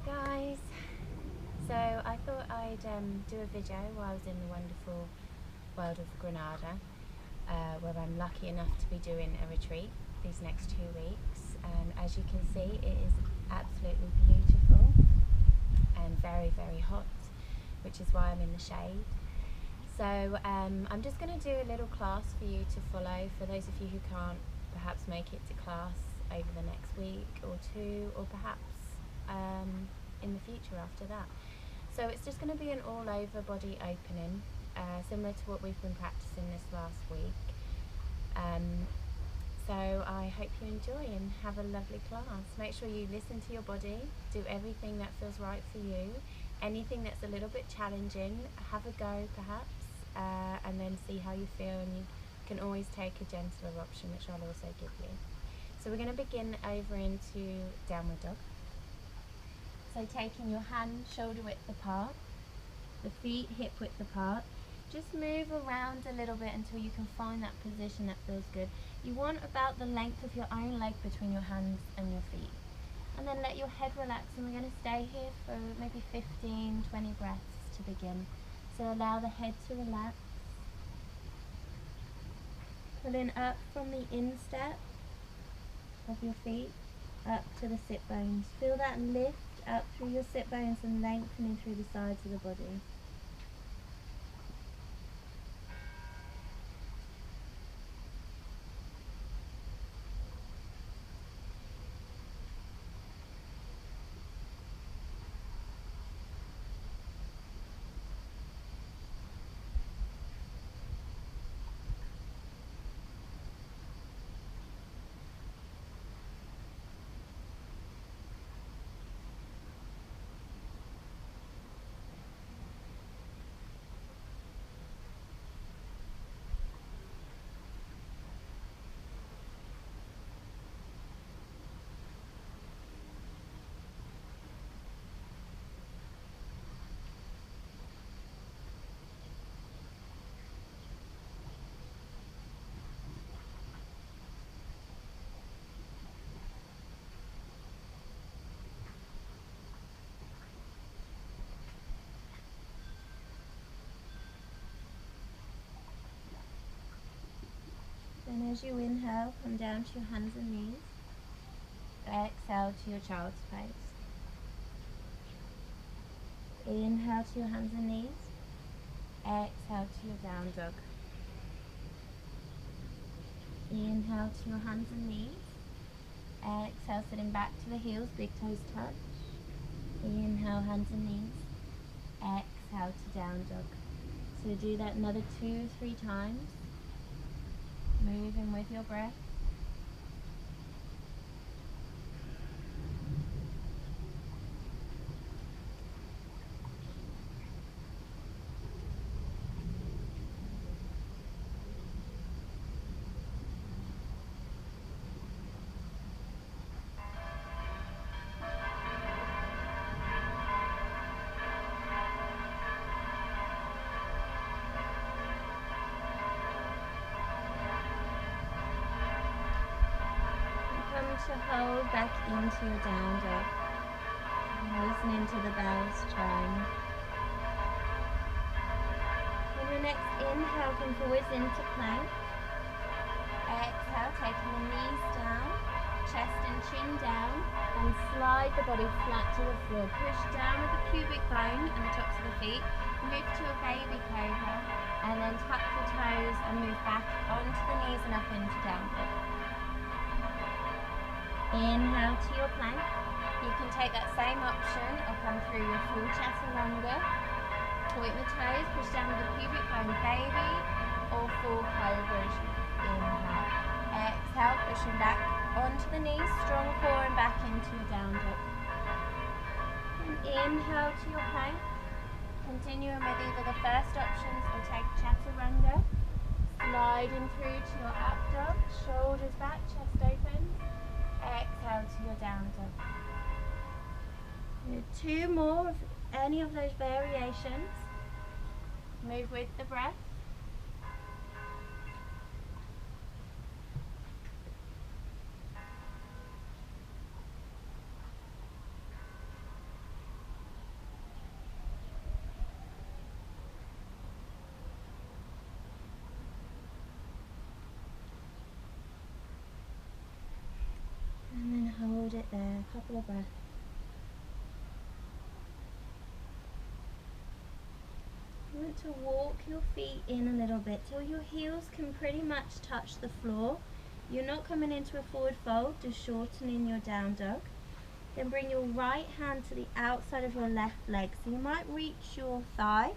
Guys, so I thought I'd do a video while I was in the wonderful world of Granada, where I'm lucky enough to be doing a retreat these next 2 weeks, and as you can see it is absolutely beautiful and very, very hot, which is why I'm in the shade. So I'm just going to do a little class for you to follow, for those of you who can't perhaps make it to class over the next week or two, or perhaps in the future after that. So it's just going to be an all over body opening, similar to what we've been practicing this last week. So I hope you enjoy and have a lovely class. Make sure you listen to your body, do everything that feels right for you. Anything that's a little bit challenging, have a go perhaps, and then see how you feel, and you can always take a gentler option, which I'll also give you. So we're going to begin over into downward dog. So taking your hands shoulder width apart, the feet hip width apart, just move around a little bit until you can find that position that feels good. You want about the length of your own leg between your hands and your feet. And then let your head relax, and we're going to stay here for maybe 15-20 breaths to begin. So allow the head to relax. Pulling up from the instep of your feet up to the sit bones. Feel that lift up through your sit bones and lengthening through the sides of the body. Then as you inhale, come down to your hands and knees. Exhale to your child's pose. Inhale to your hands and knees. Exhale to your down dog. Inhale to your hands and knees. Exhale, sitting back to the heels, big toes touch. Inhale, hands and knees. Exhale to down dog. So do that another 2-3 times. Moving with your breath. To hold back into your down dog, listening to the bells chime. On your next inhale, come forwards into plank. Exhale, taking the knees down, chest and chin down, and slide the body flat to the floor. Push down with the pubic bone and the tops of the feet. Move to a baby cobra, and then tuck the toes and move back onto the knees and up into down dog. Inhale to your plank. You can take that same option or come through your full chaturanga. Point the toes, push down with the pubic bone, baby, or full cobra. Inhale. Exhale, pushing back onto the knees, strong core and back into your down dog. And inhale to your plank. Continuing with either the first options or take chaturanga. Sliding through to your up dog, shoulders back, chest open. Exhale to your down dog. 2 more of any of those variations. Move with the breath. right there, a couple of breaths. You want to walk your feet in a little bit till your heels can pretty much touch the floor. You're not coming into a forward fold, just shortening your down dog. Then bring your right hand to the outside of your left leg. So you might reach your thigh,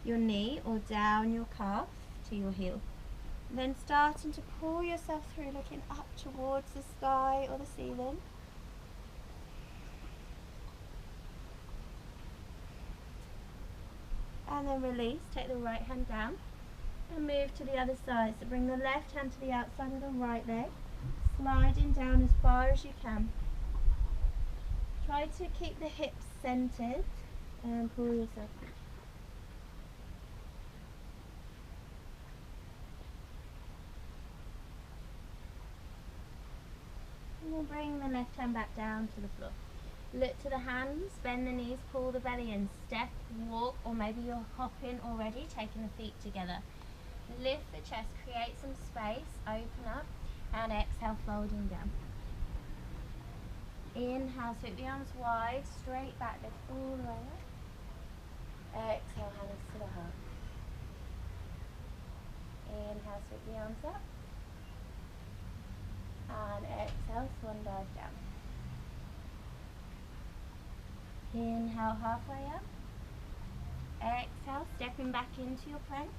your knee, or down your calf to your heel. And then starting to pull yourself through, looking up towards the sky or the ceiling. And then release, take the right hand down and move to the other side. So bring the left hand to the outside of the right leg, sliding down as far as you can. Try to keep the hips centered and pull yourself through. And then bring the left hand back down to the floor. Look to the hands, bend the knees, pull the belly in, step, walk, or maybe you're hopping already, taking the feet together. Lift the chest, create some space, open up, and exhale, folding down. Inhale, sweep the arms wide, straight back, lift all the way up. Exhale, hands to the heart. Inhale, sweep the arms up. And exhale, swan dive down. Inhale, halfway up. Exhale, stepping back into your plank.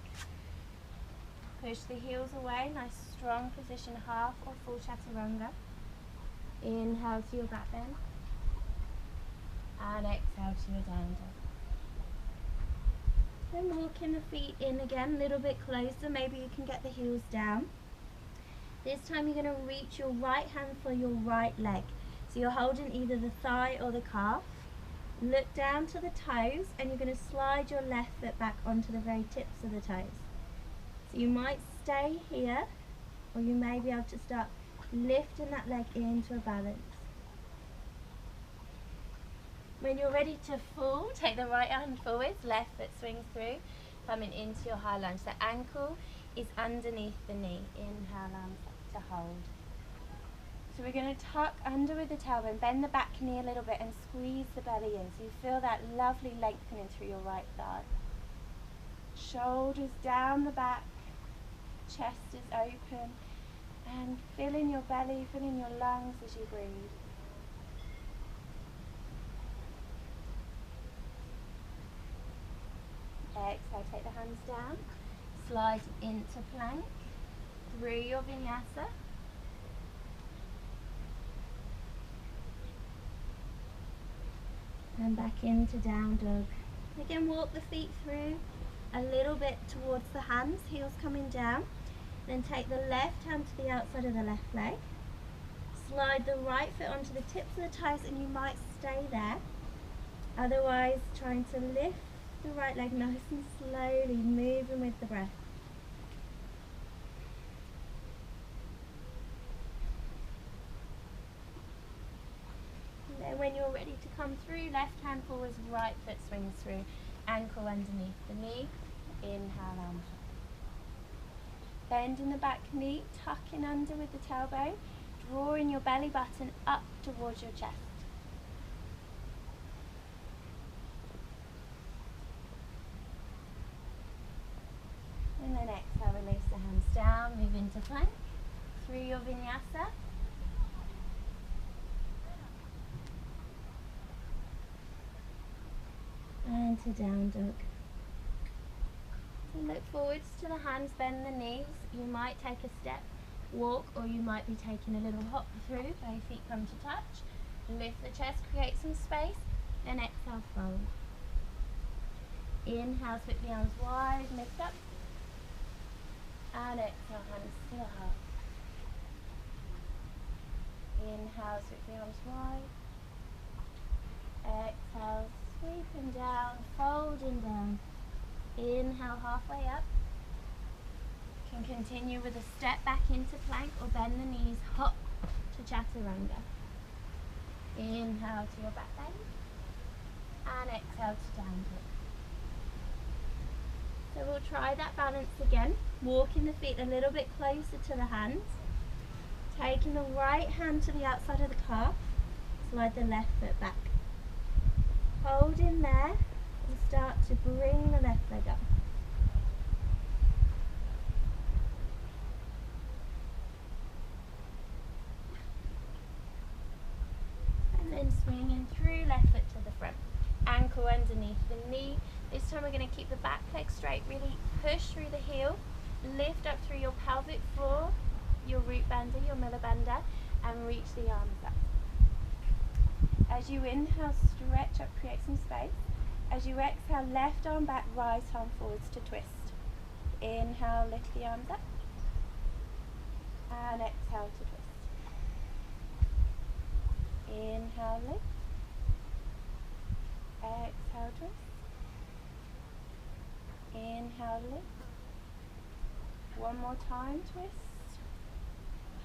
Push the heels away, nice strong position, half or full chaturanga. Inhale to your back bend. And exhale to your down dog. Then walking the feet in again, a little bit closer, maybe you can get the heels down. This time you're going to reach your right hand for your right leg. So you're holding either the thigh or the calf. Look down to the toes and you're going to slide your left foot back onto the very tips of the toes. So you might stay here or you may be able to start lifting that leg into a balance. When you're ready to fall, take the right hand forwards, left foot swings through, coming into your high lunge. The ankle is underneath the knee. Inhale, arms up to hold. So we're going to tuck under with the tailbone, bend the back knee a little bit and squeeze the belly in. So you feel that lovely lengthening through your right thigh. Shoulders down the back, chest is open, and filling your belly, filling your lungs as you breathe. Exhale, take the hands down, slide into plank, through your vinyasa. And back into down dog. Again, walk the feet through a little bit towards the hands, heels coming down. Then take the left hand to the outside of the left leg. Slide the right foot onto the tips of the toes and you might stay there. Otherwise, trying to lift the right leg nice and slowly, moving with the breath. When you're ready to come through, left hand forwards, right foot swings through, ankle underneath the knee. Inhale, arms up. Bending the back knee, tucking under with the tailbone, drawing your belly button up towards your chest. And then exhale, release the hands down, move into plank, through your vinyasa. And to down dog. So look forwards to the hands, bend the knees. You might take a step, walk, or you might be taking a little hop through, both feet come to touch. Lift the chest, create some space, then exhale, fold. Inhale, sweep the arms wide, lift up. And exhale, hands to the heart. Inhale, sweep the arms wide. Exhale, sweeping down, folding down. Inhale, halfway up. Can continue with a step back into plank or bend the knees, hop to chaturanga. Inhale to your back bend. And exhale to down dog. So we'll try that balance again. Walking the feet a little bit closer to the hands. Taking the right hand to the outside of the calf. slide the left foot back. Hold in there and start to bring the left leg up. And then swinging through, left foot to the front. Ankle underneath the knee. This time we're going to keep the back leg straight, really push through the heel, lift up through your pelvic floor, your root bandha, your mila bandha, and reach the arms up. As you inhale, stretch up, create some space. As you exhale, left arm back, right arm forwards to twist. Inhale, lift the arms up, and exhale to twist. Inhale, lift. Exhale, twist. Inhale, lift. One more time, twist.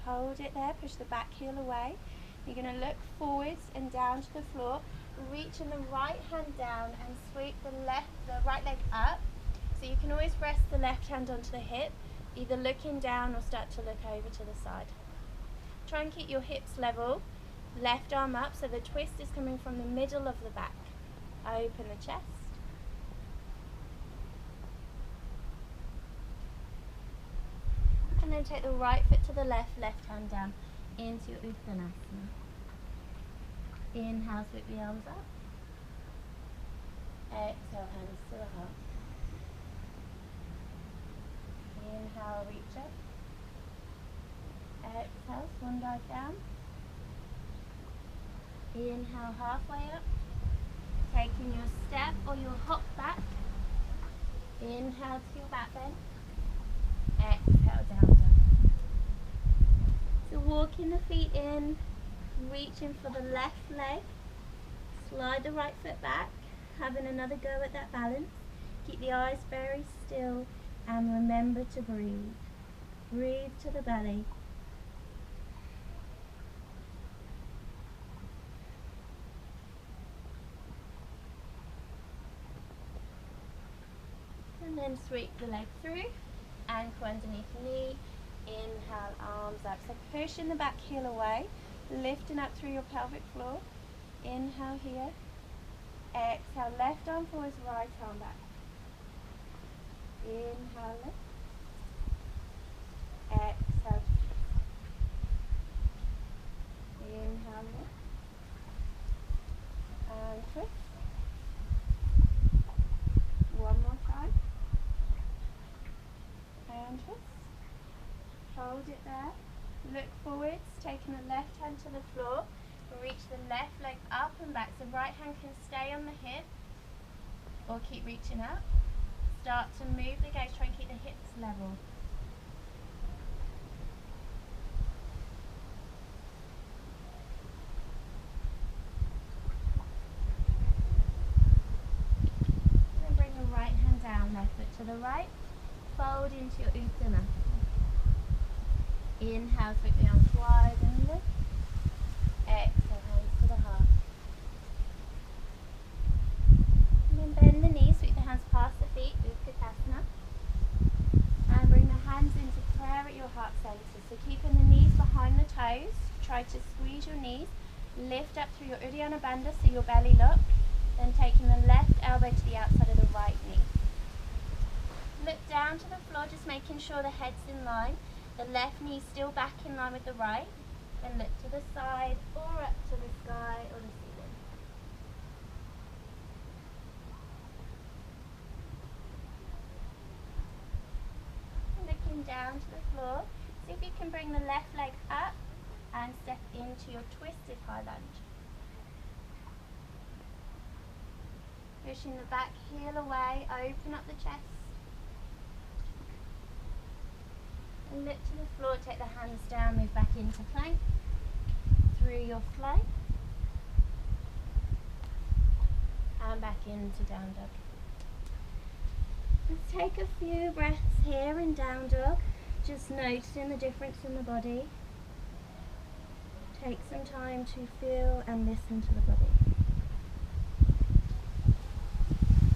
Hold it there, push the back heel away. You're going to look forwards and down to the floor, reaching the right hand down and sweep the right leg up. So you can always rest the left hand onto the hip, either looking down or start to look over to the side. Try and keep your hips level, left arm up so the twist is coming from the middle of the back. Open the chest. And then take the right foot to the left, left hand down into your Uttanasana. Inhale, sweep the arms up. Exhale, hands to the heart. Inhale, reach up. Exhale, swan dive down. Inhale, halfway up. Taking your step or your hop back. Inhale to your back bend. Exhale, down dog. So walking the feet in, reaching for the left leg. Slide the right foot back, having another go at that balance. Keep the eyes very still and remember to breathe. Breathe to the belly. And then sweep the leg through, ankle underneath knee, inhale, arms up. So pushing the back heel away, lifting up through your pelvic floor. Inhale here, exhale, left arm forwards, right arm back. Inhale, lift. Exhale. Inhale, lift. And twist. One more time. And twist. Hold it there. Look forwards, taking the left hand to the floor. Reach the left leg up and back. So right hand can stay on the hip or keep reaching up. Start to move the gaze, try and keep the hips level. Then bring the right hand down, left foot to the right. Fold into your Uttanasana. Inhale, sweep the arms wide and lift. Exhale, hands to the heart. And then bend the knees, sweep the hands past the feet, Utkatasana. And bring the hands into prayer at your heart center. So keeping the knees behind the toes, try to squeeze your knees, lift up through your Uddiyana Bandha, so your belly lock. Then taking the left elbow to the outside of the right knee. Look down to the floor, just making sure the head's in line. The left knee still back in line with the right. Then look to the side or up to the sky or the ceiling. Looking down to the floor, see if you can bring the left leg up and step into your twisted high lunge. Pushing the back heel away, open up the chest. And look to the floor, take the hands down, move back into plank, through your flow, and back into down dog. Let's take a few breaths here in down dog, just noticing the difference in the body. Take some time to feel and listen to the body.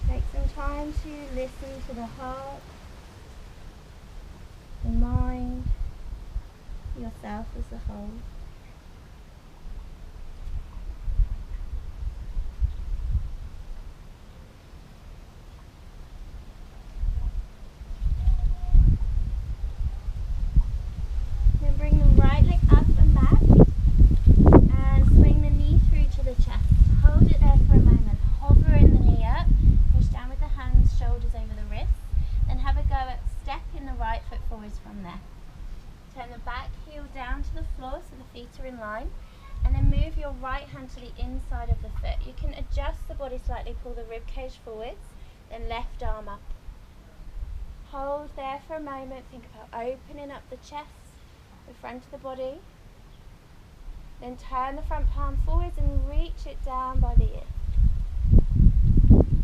Take some time to listen to the heart, the mind, yourself as a whole. the inside of the foot. You can adjust the body slightly, pull the rib cage forwards, then left arm up. Hold there for a moment, think about opening up the chest, the front of the body. Then turn the front palm forwards and reach it down by the ear.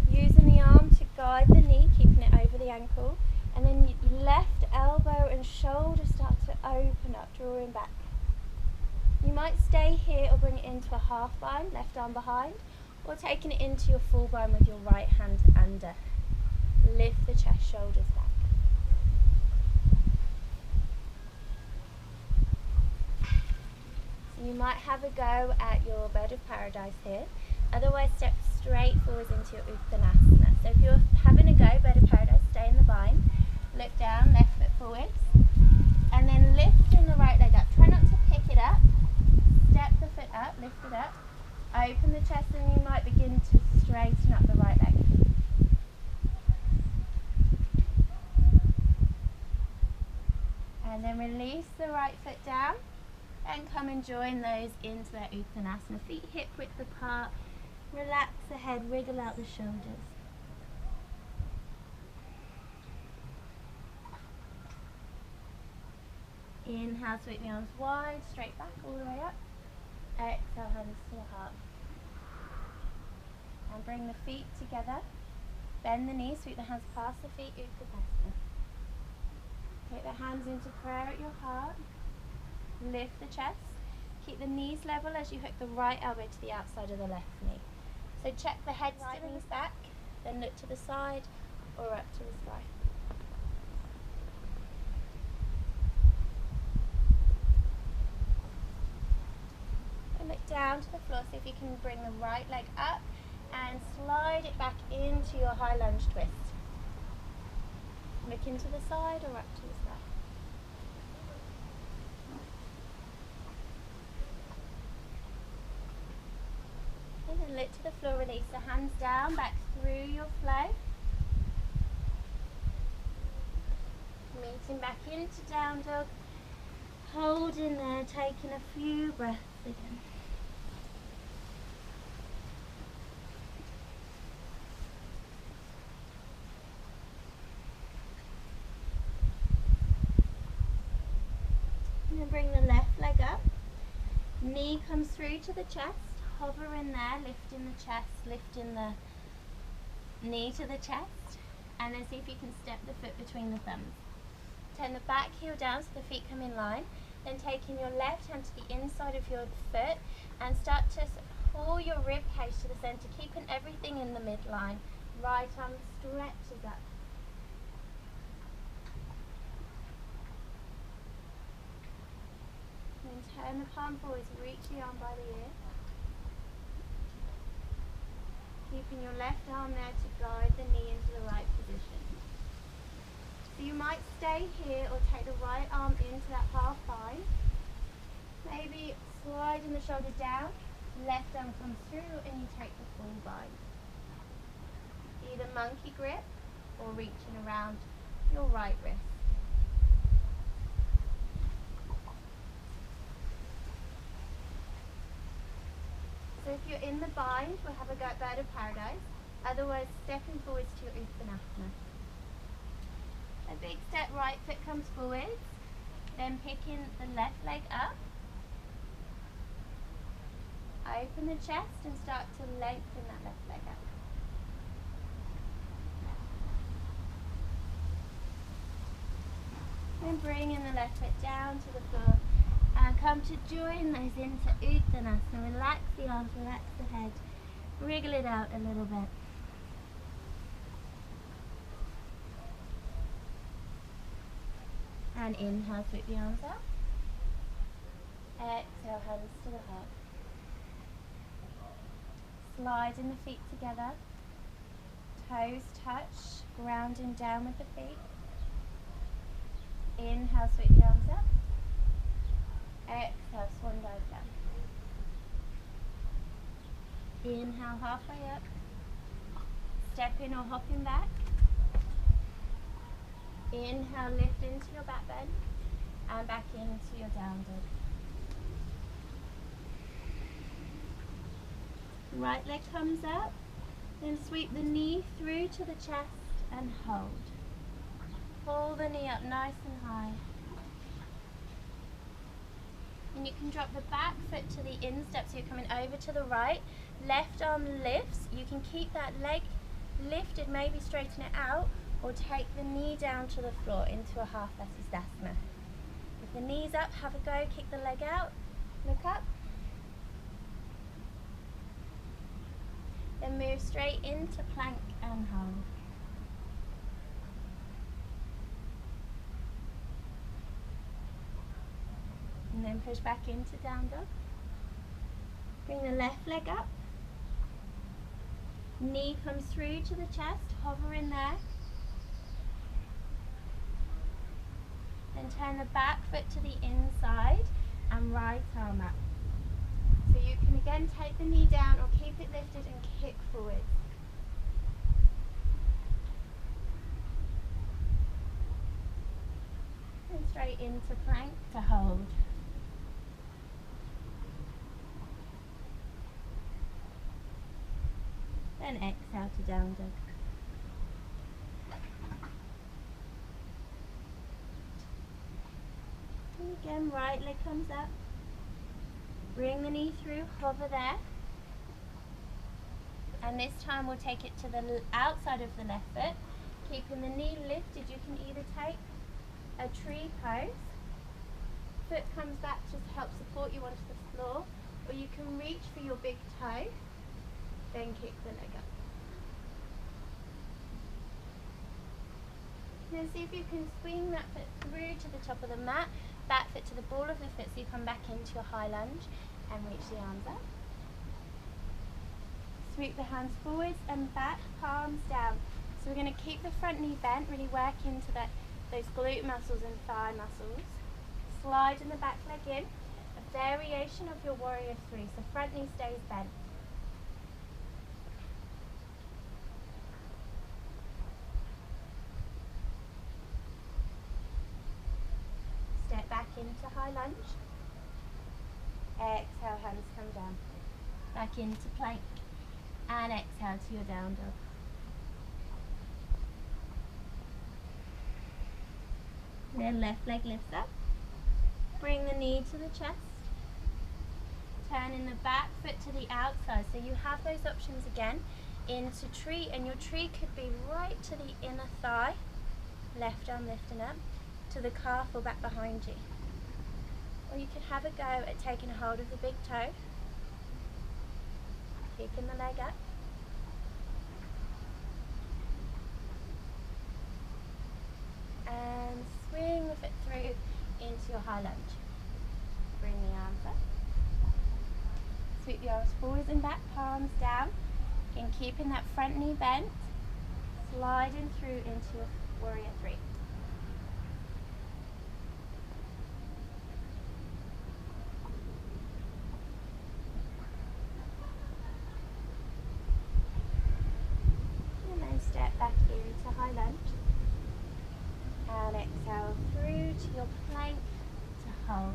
Using the arm to guide the knee, keeping it over the ankle. And then your left elbow and shoulder start to open up, drawing back. You might stay here or bring it into a half bind, left arm behind, or taking it into your full bind with your right hand under. Lift the chest, shoulders back. So you might have a go at your bird of paradise here. Otherwise, step straight forwards into your Uttanasana. So if you're having a go, bird of paradise, stay in the bind. Look down, left foot forwards. And then lifting the right leg up. Try not to pick it up. Step the foot up, lift it up. Open the chest and you might begin to straighten up the right leg. And then release the right foot down. And come and join those into that Uttanasana. Feet hip width apart. Relax the head, wriggle out the shoulders. Inhale, sweep the arms wide, straight back, all the way up. Exhale, hands to the heart. And bring the feet together. Bend the knees, sweep the hands past the feet, Uttanasana. Take the hands into prayer at your heart. Lift the chest. Keep the knees level as you hook the right elbow to the outside of the left knee. So check the head, right knees back, then look to the side or up to the sky. And look down to the floor, see if you can bring the right leg up and slide it back into your high lunge twist. Look into the side or up to the sky. And then look to the floor, release the hands down, back through your flow. Meeting back into down dog. Hold in there, taking a few breaths again. And then bring the left leg up. Knee comes through to the chest. Hover in there, lifting the chest, lifting the knee to the chest, and then see if you can step the foot between the thumbs. Turn the back heel down so the feet come in line, then taking your left hand to the inside of your foot and start to pull your rib cage to the center, keeping everything in the midline. Right arm stretches up. Then turn the palm forwards, reach the arm by the ear. Keeping your left arm there to guide the knee into the right position. So you might stay here or take the right arm into that half bind. Maybe sliding the shoulder down, left arm comes through and you take the full bind. Either monkey grip or reaching around your right wrist. So if you're in the bind, we'll have a go at bird of paradise. Otherwise, stepping forwards to your Uttanasana. A big step, right foot comes forwards. Then picking the left leg up. Open the chest and start to lengthen that left leg up. Then bringing the left foot down to the floor. And come to join those into Uttanasana. Relax the arms, relax the head. Wriggle it out a little bit. And inhale, sweep the arms up. Exhale, hands to the heart. Sliding the feet together. Toes touch, grounding down with the feet. Inhale, sweep the arms up. Exhale, swan dive down. Inhale, halfway up. Stepping or hopping back. Inhale, lift into your back bend. And back into your down dog. Right leg comes up. Then sweep the knee through to the chest and hold. Pull the knee up nice and high. And you can drop the back foot to the instep, so you're coming over to the right. Left arm lifts. You can keep that leg lifted, maybe straighten it out, or take the knee down to the floor into a half Vasisthasana. With the knees up, have a go, kick the leg out, look up. Then move straight into plank and hold. And then push back into down dog. Bring the left leg up. Knee comes through to the chest, hover in there. Then turn the back foot to the inside and right arm up. So you can again take the knee down or keep it lifted and kick forward. And straight into plank to hold. Then exhale to down dog. And again, right leg comes up. Bring the knee through, hover there. And this time we'll take it to the outside of the left foot. Keeping the knee lifted, you can either take a tree pose. Foot comes back just to help support you onto the floor. Or you can reach for your big toe. Then kick the leg up. Now see if you can swing that foot through to the top of the mat, back foot to the ball of the foot, so you come back into your high lunge and reach the arms up. Sweep the hands forwards and back, palms down. So we're going to keep the front knee bent, really work into those glute muscles and thigh muscles. Slide in the back leg in, a variation of your warrior three, so front knee stays bent. Step back into high lunge. Exhale, hands come down. Back into plank. And exhale to your down dog. Then left leg lifts up. Bring the knee to the chest. Turning the back foot to the outside. So you have those options again into tree, and your tree could be right to the inner thigh. Left arm lifting up to the calf or back behind you. Or you could have a go at taking a hold of the big toe. Keeping the leg up. And swing the foot through into your high lunge. Bring the arms up. Sweep the arms forwards and back, palms down. And keeping that front knee bent, sliding through into your warrior three. Step back into high lunge and exhale through to your plank to hold.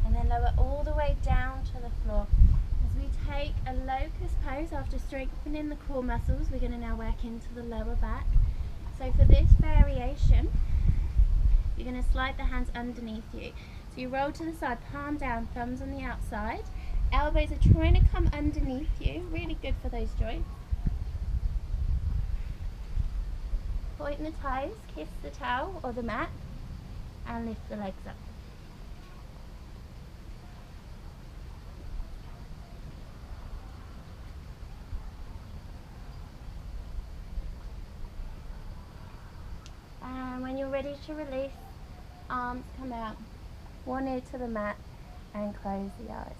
And then lower all the way down to the floor. As we take a locust pose after strengthening the core muscles, we're going to now work into the lower back. So for this variation, you're going to slide the hands underneath you. So you roll to the side, palm down, thumbs on the outside. Elbows are trying to come underneath you. Really good for those joints. Point the toes, kiss the towel or the mat, and lift the legs up. And when you're ready to release, arms come out. One ear to the mat and close the eyes.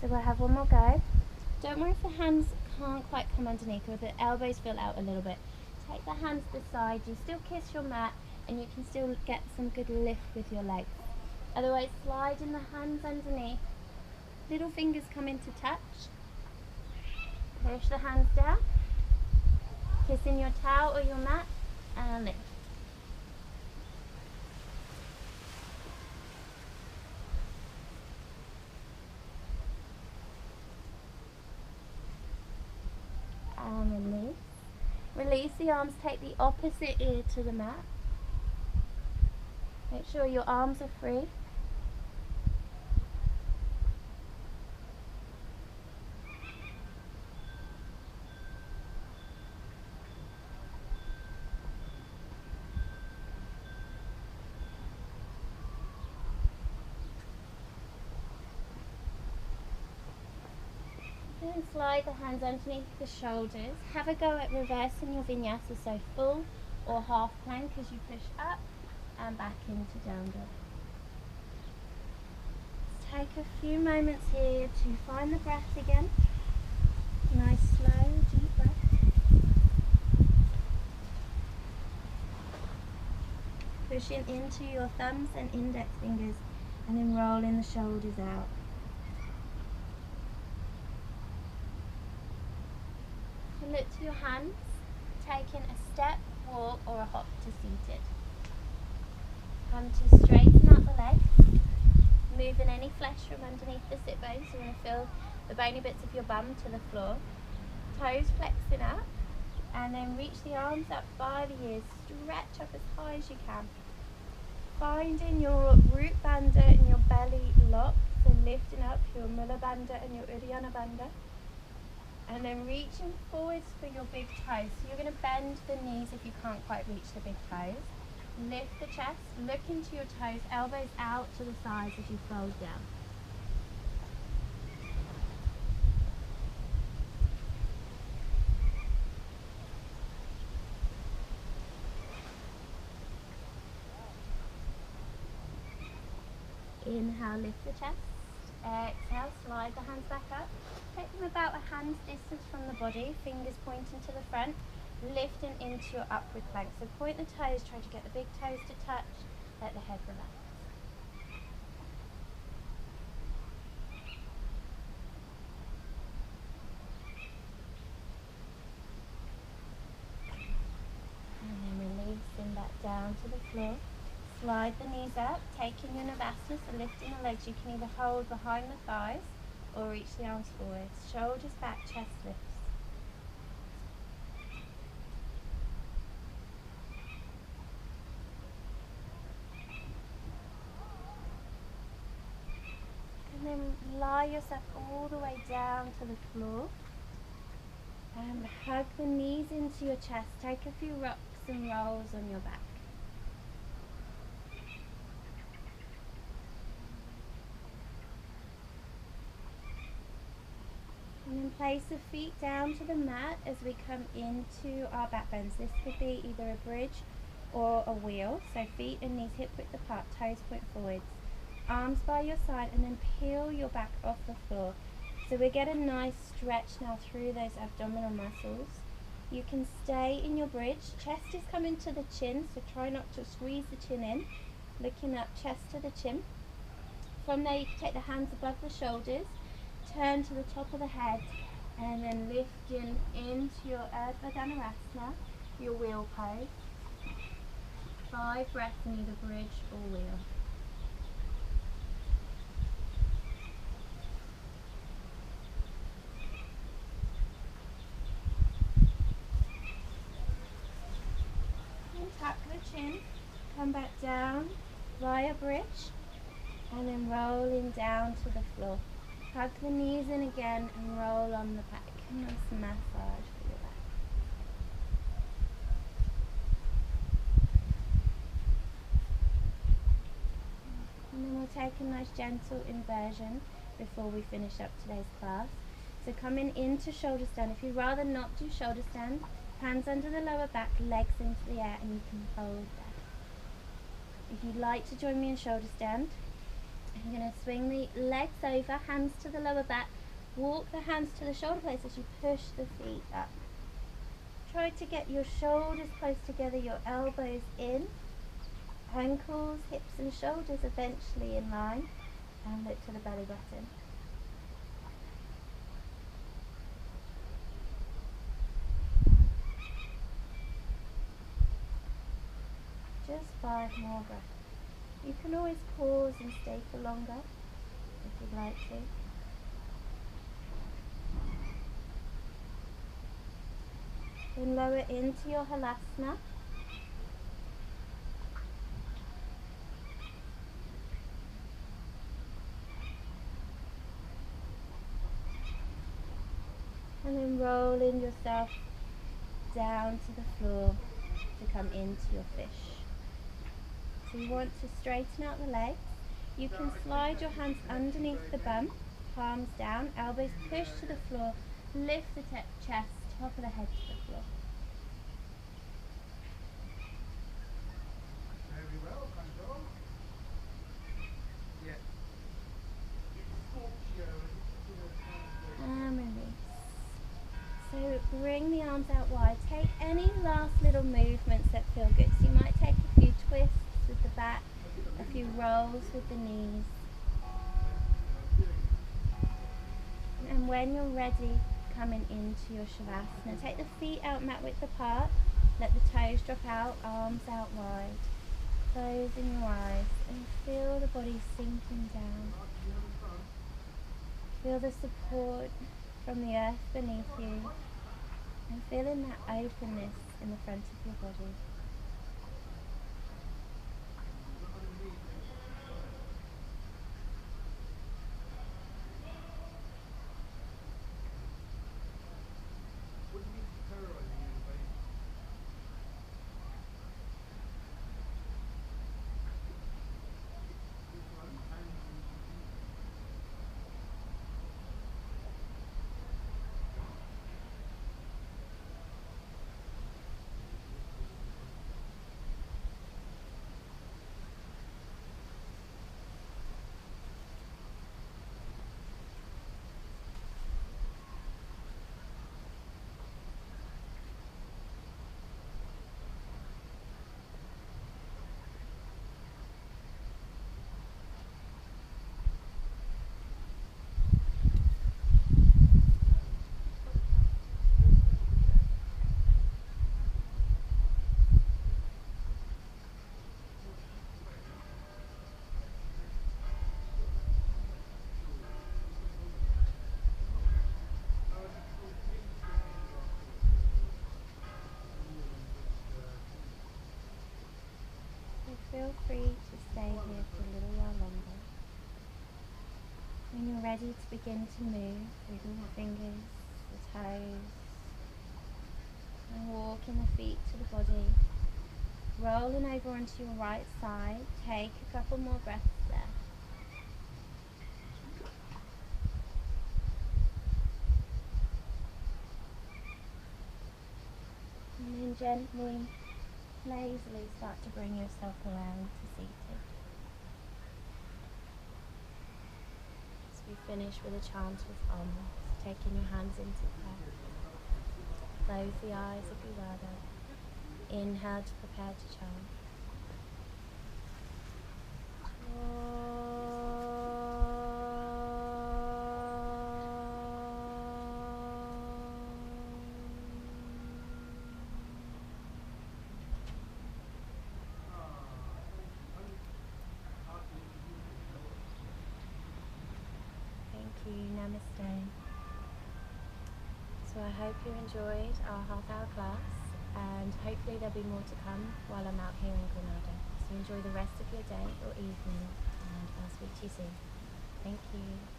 So we'll have one more go. Don't worry if the hands can't quite come underneath or the elbows feel out a little bit. Take the hands beside you, still kiss your mat, and you can still get some good lift with your legs. Otherwise, sliding the hands underneath. Little fingers come into touch. Push the hands down. Kissing your towel or your mat and lift. And release. Release the arms, take the opposite ear to the mat. Make sure your arms are free. And slide the hands underneath the shoulders. Have a go at reversing your vinyasa, so full or half plank as you push up and back into down dog. Take a few moments here to find the breath again. Nice slow deep breath. Pushing into your thumbs and index fingers and then rolling the shoulders out. Look to your hands, taking a step, walk or a hop to seated. Come to straighten out the legs, moving any flesh from underneath the sit bones. You want to feel the bony bits of your bum to the floor. Toes flexing up, and then reach the arms up by the ears. Stretch up as high as you can. Finding your root bandha and your belly locked, so lifting up your mula bandha and your uddiyana bandha. And then reaching forwards for your big toes. So you're going to bend the knees if you can't quite reach the big toes. Lift the chest, look into your toes, elbows out to the sides as you fold down. Inhale, lift the chest. Exhale, slide the hands back up. Take them about a hand's distance from the body, fingers pointing to the front, lifting into your upward plank. So point the toes, try to get the big toes to touch, let the head relax. And then releasing back down to the floor. Slide the knees up, taking your navasana, so lifting the legs. You can either hold behind the thighs or reach the arms forward. Shoulders back, chest lifts. And then lie yourself all the way down to the floor. And hug the knees into your chest. Take a few rocks and rolls on your back. And then place the feet down to the mat as we come into our back bends. This could be either a bridge or a wheel. So feet and knees hip width apart, toes point forwards. Arms by your side, and then peel your back off the floor. So we get a nice stretch now through those abdominal muscles. You can stay in your bridge. Chest is coming to the chin, so try not to squeeze the chin in. Looking up, chest to the chin. From there you can take the hands above the shoulders. Turn to the top of the head and then lifting into your Urdhva Dhanurasana, your wheel pose. 5 breaths in either bridge or wheel. And tuck the chin, come back down via bridge and then rolling down to the floor. Hug the knees in again and roll on the back. Nice massage for your back. And then we'll take a nice gentle inversion before we finish up today's class. So coming into shoulder stand. If you'd rather not do shoulder stand, hands under the lower back, legs into the air, and you can hold that. If you'd like to join me in shoulder stand, you're going to swing the legs over, hands to the lower back, walk the hands to the shoulder blades as you push the feet up. Try to get your shoulders close together, your elbows in, Ankles, hips and shoulders eventually in line, and look to the belly button. Just 5 more breaths. You can always pause and stay for longer if you'd like to. Then lower into your halasana. And then rolling yourself down to the floor to come into your fish. So you want to straighten out the legs. You can slide your hands underneath the bum, palms down, elbows push to the floor, lift the chest, top of the head to the floor. Very well, control. Yeah. And release. So bring the arms out wide. Take any last little movements that feel good. So you might take a few twists with the back, a few rolls with the knees. And when you're ready, coming into your shavasana, take the feet out mat width apart, let the toes drop out, arms out wide, closing your eyes, and feel the body sinking down. Feel the support from the earth beneath you, and feeling that openness in the front of your body. Feel free to stay here for a little while longer. When you're ready to begin to move, wiggle the fingers, the toes, and walking the feet to the body. Rolling over onto your right side, take a couple more breaths there. And then gently, lazily start to bring yourself around to seated. As we finish with a chant of Om, taking your hands into prayer. Close the eyes if you rather. Inhale to prepare to chant. Namaste. So I hope you enjoyed our half-hour class, and hopefully there'll be more to come while I'm out here in Granada. So enjoy the rest of your day or evening, and I'll speak to you soon. Thank you.